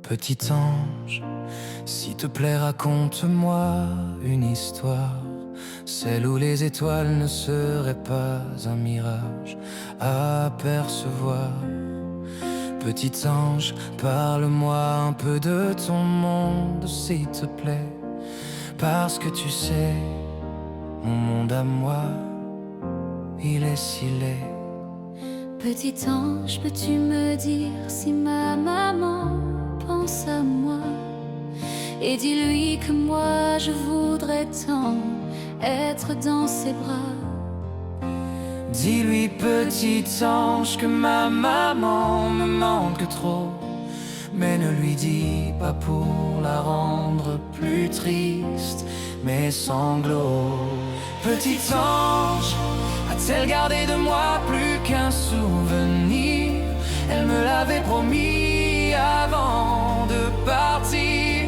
Petit ange, s'il te plaît raconte-moi une histoire, celle où les étoiles ne seraient pas un mirage à apercevoir. Petit ange, parle-moi un peu de ton monde, s'il te plaît, parce que tu sais, mon monde à moi, il est si laid. Petit ange, peux-tu me dire si ma maman pense à moi? Et dis-lui que moi je voudrais tant être dans ses bras. Dis-lui, petit ange, que ma maman me manque trop, mais ne lui dis pas pour la rendre plus triste mes sanglots. Petit ange, a-t-elle gardé de moi plus qu'un souvenir? Elle me l'avait promis avant de partir.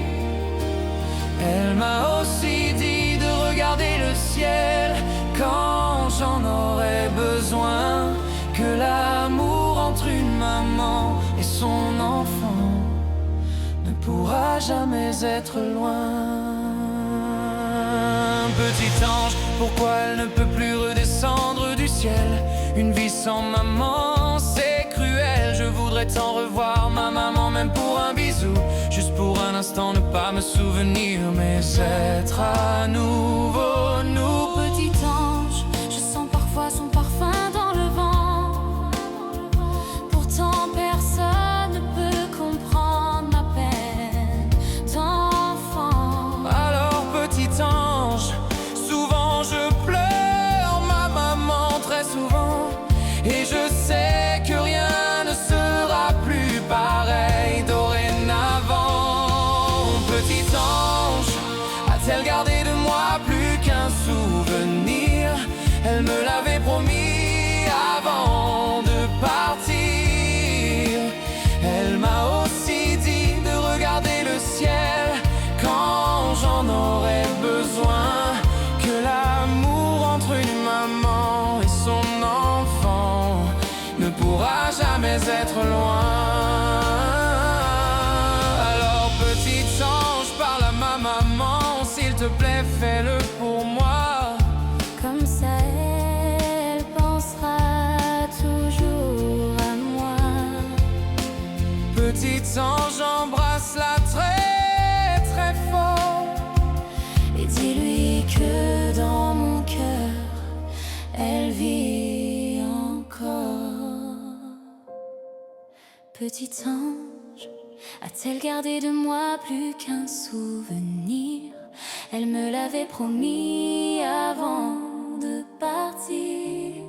Elle m'a aussi dit de regarder le ciel quand j'en aurais besoin, que l'amour entre une maman et son enfant ne pourra jamais être loin. Petit ange, pourquoi elle ne peut plus redescendre du ciel? Une vie sans maman, c'est cruel. Je voudrais tant revoir ma maman, même pour un bisou, juste pour un instant ne pas me souvenir, mais être à nouveau nous. Petit ange, je sens parfois son parfum dans le vent. Pourtant personne ne peut comprendre ma peine d'enfant. Alors petit ange, souvent je pleure ma maman, très souvent, et je sais que rien ne sera plus pareil dorénavant. Petit ange, a-t-elle gardé de moi plus qu'un souvenir? Elle me l'avait promis avant de partir. Elle m'a aussi dit de regarder le ciel quand j'en aurais besoin, que l'amour entre une maman et son enfant ne pourra jamais être loin. Alors petit ange, parle à ma maman, s'il te plaît, fais-le pour moi. Comme ça elle pensera toujours à moi. Petit ange, embrasse-la très très fort, Et dis-lui que dans mon cœur elle vit encore. Petit ange, a-t-elle gardé de moi plus qu'un souvenir? Elle me l'avait promis avant de partir.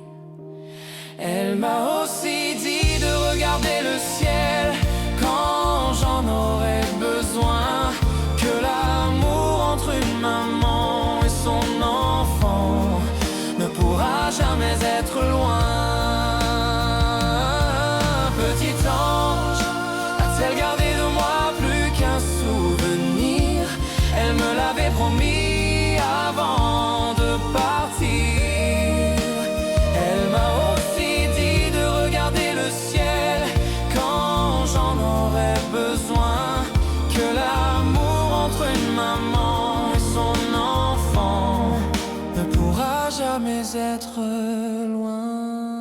Elle m'a aussi dit de regarder le ciel quand j'en aurais besoin, que l'amour entre une maman et son enfant ne pourra jamais être loin. Petit ange, a-t-elle gardé de moi plus qu'un souvenir? Elle me l'avait promis avant de partir. Elle m'a aussi dit de regarder le ciel quand j'en aurais besoin, que l'amour entre une maman et son enfant ne pourra jamais être loin.